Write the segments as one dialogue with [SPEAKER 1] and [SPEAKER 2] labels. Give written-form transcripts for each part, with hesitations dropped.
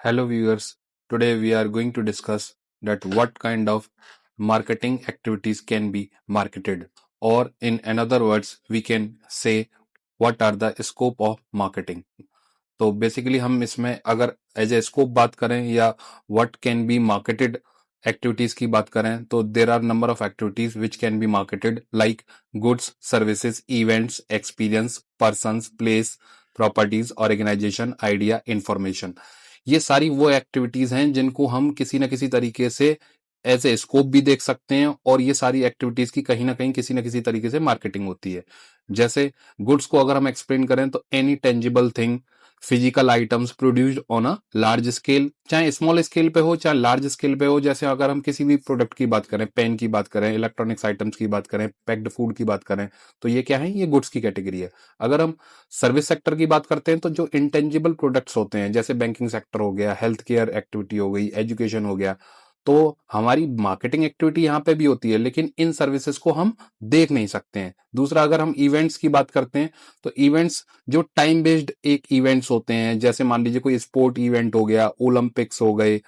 [SPEAKER 1] Hello viewers, today we are going to discuss that what kind of marketing activities can be marketed, or in another words we can say what are the scope of marketing. तो basically हम इसमें अगर as a scope बात करें या what can be marketed activities की बात करें तो there are number of activities which can be marketed like goods services events experience persons place properties organisation idea information. ये सारी वो एक्टिविटीज हैं जिनको हम किसी न किसी तरीके से एज ए स्कोप भी देख सकते हैं और ये सारी एक्टिविटीज की कहीं ना कहीं किसी न किसी तरीके से मार्केटिंग होती है। जैसे गुड्स को अगर हम एक्सप्लेन करें तो any tangible thing physical items produced on a large scale, चाहे स्मॉल स्केल पे हो चाहे लार्ज स्केल पे हो। जैसे अगर हम किसी भी प्रोडक्ट की बात करें, पेन की बात करें, इलेक्ट्रॉनिक्स आइटम्स की बात करें, पैक्ड फूड की बात करें, तो ये क्या है, ये गुड्स की कैटेगरी है। अगर हम सर्विस सेक्टर की बात करते हैं तो जो इंटेंजिबल प्रोडक्ट्स होते हैं जैसे बैंकिंग सेक्टर हो गया, हेल्थ केयर एक्टिविटी हो गई, एजुकेशन हो गया, तो हमारी मार्केटिंग एक्टिविटी यहाँ पे भी होती है लेकिन इन सर्विसेज को हम देख नहीं सकते हैं। दूसरा, अगर हम इवेंट्स की बात करते हैं तो इवेंट्स जो टाइम बेस्ड एक इवेंट्स होते हैं, जैसे मान लीजिए कोई स्पोर्ट इवेंट हो गया, ओलंपिक्स हो गए,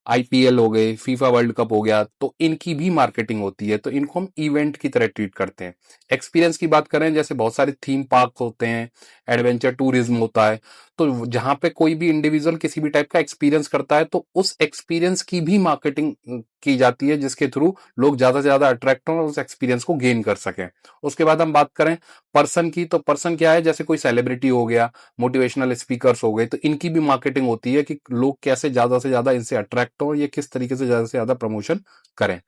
[SPEAKER 1] आईपीएल हो गए, फीफा वर्ल्ड कप हो गया, तो इनकी भी मार्केटिंग होती है, तो इनको हम इवेंट की तरह ट्रीट करते हैं। एक्सपीरियंस की बात करें, जैसे बहुत सारे थीम पार्क होते हैं, एडवेंचर टूरिज्म होता है, तो जहां पे कोई भी इंडिविजुअल किसी भी टाइप का एक्सपीरियंस करता है तो उस एक्सपीरियंस की भी मार्केटिंग की जाती है जिसके थ्रू लोग ज्यादा से ज्यादा अट्रैक्ट हों और उस एक्सपीरियंस को गेन कर सकें। उसके बाद हम बात करें पर्सन की, तो पर्सन क्या है, जैसे कोई सेलिब्रिटी हो गया, मोटिवेशनल स्पीकर्स हो गए, तो इनकी भी मार्केटिंग होती है कि लोग कैसे ज्यादा से ज्यादा इनसे अट्रैक्ट हो, ये किस तरीके से ज्यादा प्रमोशन करें।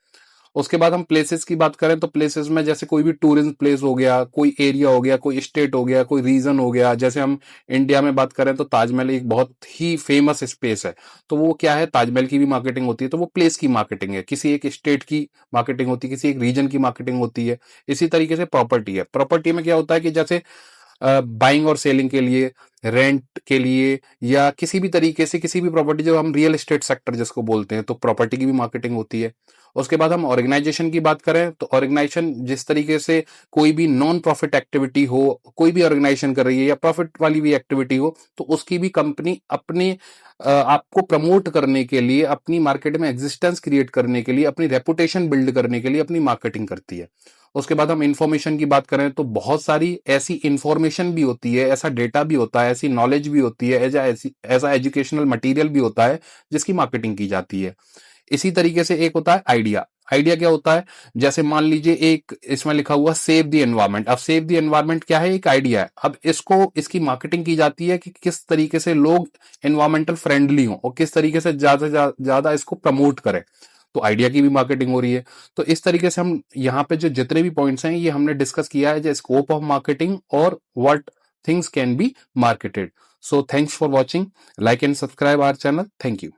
[SPEAKER 1] उसके बाद हम प्लेसेस की बात करें तो प्लेसेस में जैसे कोई भी टूरिज्म प्लेस हो गया, कोई एरिया हो गया, कोई स्टेट हो गया, कोई रीजन हो गया। जैसे हम इंडिया में बात करें तो ताजमहल एक बहुत ही फेमस स्पेस है, तो वो क्या है, ताजमहल की भी मार्केटिंग होती है, तो वो प्लेस की मार्केटिंग है। किसी एक स्टेट की मार्केटिंग होती है, किसी एक रीजन की मार्केटिंग होती है। इसी तरीके से प्रॉपर्टी है, प्रॉपर्टी में क्या होता है कि जैसे बाइंग और सेलिंग के लिए, रेंट के लिए, या किसी भी तरीके से किसी भी प्रॉपर्टी, जो हम रियल एस्टेट सेक्टर जिसको बोलते हैं, तो प्रॉपर्टी की भी मार्केटिंग होती है। उसके बाद हम ऑर्गेनाइजेशन की बात करें तो ऑर्गेनाइजेशन जिस तरीके से कोई भी नॉन प्रॉफिट एक्टिविटी हो, कोई भी ऑर्गेनाइजेशन कर रही है या प्रॉफिट वाली भी एक्टिविटी हो, तो उसकी भी कंपनी अपने आपको प्रमोट करने के लिए, अपनी मार्केट में एग्जिस्टेंस क्रिएट करने के लिए, अपनी रेपुटेशन बिल्ड करने के लिए अपनी मार्केटिंग करती है। उसके बाद हम इंफॉर्मेशन की बात करें तो बहुत सारी ऐसी इंफॉर्मेशन भी होती है, ऐसा डेटा भी होता है, ऐसी नॉलेज भी होती है, ऐसा एजुकेशनल मटेरियल भी होता है जिसकी मार्केटिंग की जाती है। इसी तरीके से एक होता है आइडिया। आइडिया क्या होता है, जैसे मान लीजिए एक इसमें लिखा हुआ सेव द एनवायरमेंट। अब सेव द एनवायरमेंट क्या है, एक आइडिया है। अब इसकी मार्केटिंग की जाती है कि किस तरीके से लोग एनवायरमेंटल फ्रेंडली हों और किस तरीके से ज्यादा से ज्यादा इसको प्रमोट करें, तो आइडिया की भी मार्केटिंग हो रही है। तो इस तरीके से हम यहाँ पे जो जितने भी पॉइंट्स हैं ये हमने डिस्कस किया है, जो स्कोप ऑफ मार्केटिंग और what things can be marketed. So thanks for watching, like and subscribe our channel. Thank you.